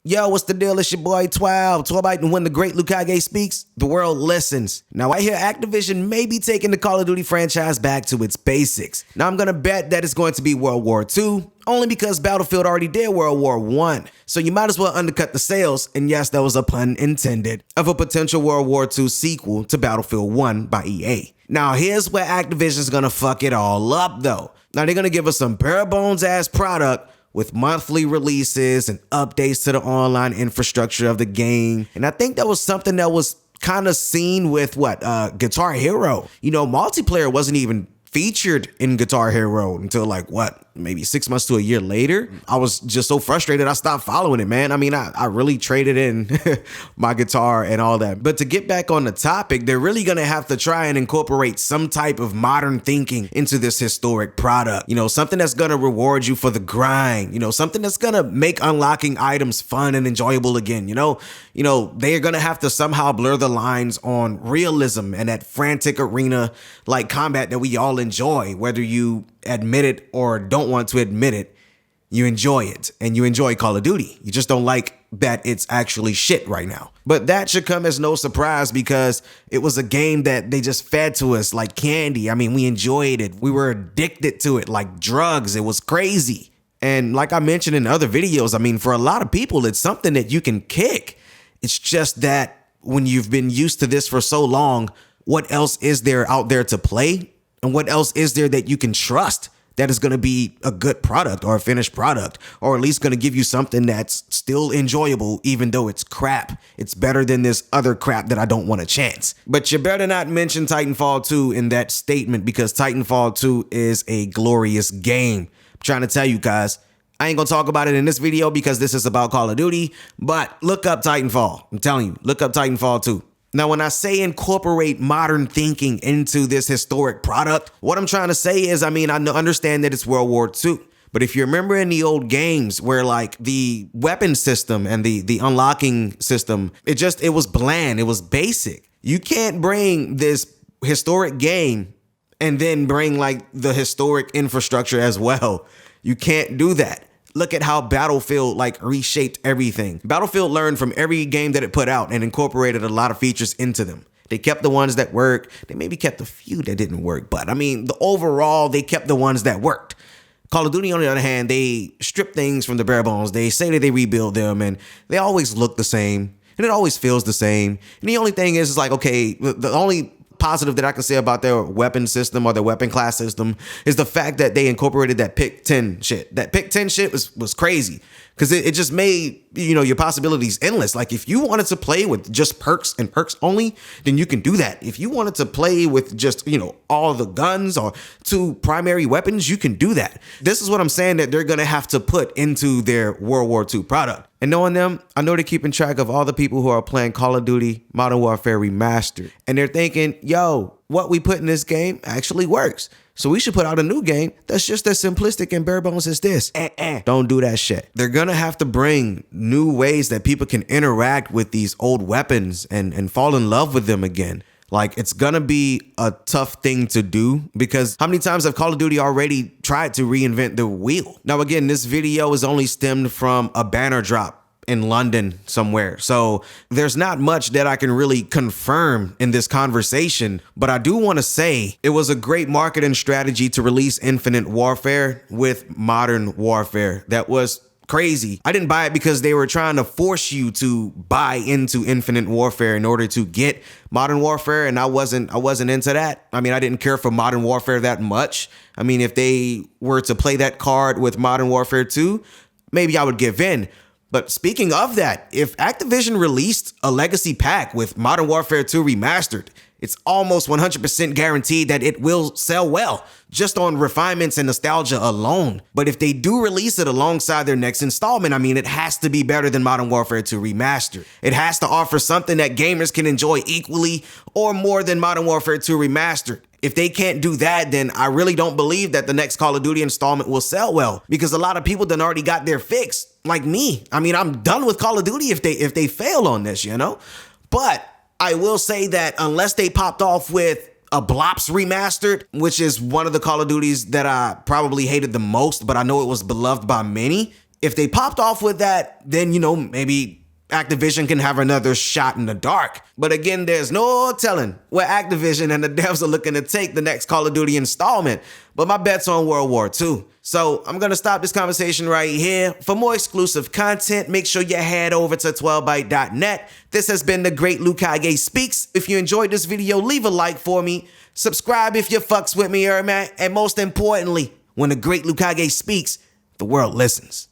Yo, what's the deal? It's your boy 12byte, and when the great Liukage speaks, the world listens. Now, I hear Activision may be taking the Call of Duty franchise back to its basics. Now, I'm gonna bet that it's going to be World War II, only because Battlefield already did World War I. So you might as well undercut the sales, and yes, that was a pun intended, of a potential World War II sequel to Battlefield 1 by EA. Now, here's where Activision's gonna fuck it all up, though. Now, they're gonna give us some bare bones ass product with monthly releases and updates to the online infrastructure of the game. And I think that was something that was kind of seen with Guitar Hero. You know, multiplayer wasn't even featured in Guitar Hero until maybe 6 months to a year later. I was just so frustrated I stopped following it, man. I mean, I really traded in my guitar and all that. But to get back on the topic, they're really gonna have to try and incorporate some type of modern thinking into this historic product. You know, something that's gonna reward you for the grind. You know, something that's gonna make unlocking items fun and enjoyable again. You know, they're gonna have to somehow blur the lines on realism and that frantic arena like combat that we all enjoy, whether you admit it or don't want to admit it. You enjoy it, and you enjoy Call of Duty. You just don't like that it's actually shit right now. But that should come as no surprise, because it was a game that they just fed to us like candy. I mean, we enjoyed it. We were addicted to it like drugs. It was crazy. And like I mentioned in other videos, I mean, for a lot of people, it's something that you can kick. It's just that when you've been used to this for so long, what else is there out there to play? And what else is there that you can trust that is going to be a good product or a finished product, or at least going to give you something that's still enjoyable, even though it's crap? It's better than this other crap that I don't want a chance. But you better not mention Titanfall 2 in that statement, because Titanfall 2 is a glorious game. I'm trying to tell you guys. I ain't gonna talk about it in this video because this is about Call of Duty, but look up Titanfall. I'm telling you, look up Titanfall 2. Now, when I say incorporate modern thinking into this historic product, what I'm trying to say is, I mean, I understand that it's World War II, but if you remember in the old games where like the weapon system and the unlocking system, it was bland, it was basic. You can't bring this historic game and then bring like the historic infrastructure as well. You can't do that. Look at how Battlefield reshaped everything. Battlefield learned from every game that it put out and incorporated a lot of features into them. They kept the ones that worked. They maybe kept a few that didn't work, but I mean, overall, they kept the ones that worked. Call of Duty, on the other hand, they strip things from the bare bones. They say that they rebuild them, and they always look the same, and it always feels the same. And the only thing is like, okay, the only positive that I can say about their weapon system or their weapon class system is the fact that they incorporated that pick 10 shit. That pick 10 shit was crazy, because it just made, your possibilities endless. Like, if you wanted to play with just perks and perks only, then you can do that. If you wanted to play with just, all the guns or 2 primary weapons, you can do that. This is what I'm saying that they're going to have to put into their World War II product. And knowing them, I know they're keeping track of all the people who are playing Call of Duty Modern Warfare Remastered. And they're thinking, yo, what we put in this game actually works. So we should put out a new game that's just as simplistic and bare bones as this. Don't do that shit. They're gonna have to bring new ways that people can interact with these old weapons and fall in love with them again. Like, it's gonna be a tough thing to do, because how many times have Call of Duty already tried to reinvent the wheel? Now, again, this video is only stemmed from a banner drop in London somewhere, so there's not much that I can really confirm in this conversation, but I do want to say it was a great marketing strategy to release Infinite Warfare with Modern Warfare. That was crazy. I didn't buy it because they were trying to force you to buy into Infinite Warfare in order to get Modern Warfare, and I wasn't into that. I mean, I didn't care for Modern Warfare that much. I mean, if they were to play that card with Modern Warfare 2, maybe I would give in. But speaking of that, if Activision released a legacy pack with Modern Warfare 2 Remastered, it's almost 100% guaranteed that it will sell well, just on refinements and nostalgia alone. But if they do release it alongside their next installment, I mean, it has to be better than Modern Warfare 2 Remastered. It has to offer something that gamers can enjoy equally or more than Modern Warfare 2 Remastered. If they can't do that, then I really don't believe that the next Call of Duty installment will sell well, because a lot of people done already got their fix, like me. I mean, I'm done with Call of Duty if they fail on this, But I will say that unless they popped off with a Blops Remastered, which is one of the Call of Duties that I probably hated the most, but I know it was beloved by many, If they popped off with that, then, you know, maybe Activision can have another shot in the dark. But again, there's no telling where Activision and the devs are looking to take the next Call of Duty installment. But my bet's on World War II. So I'm going to stop this conversation right here. For more exclusive content, make sure you head over to 12byte.net. This has been The Great Liukage Speaks. If you enjoyed this video, leave a like for me. Subscribe if you fucks with me, man. And most importantly, when The Great Liukage speaks, the world listens.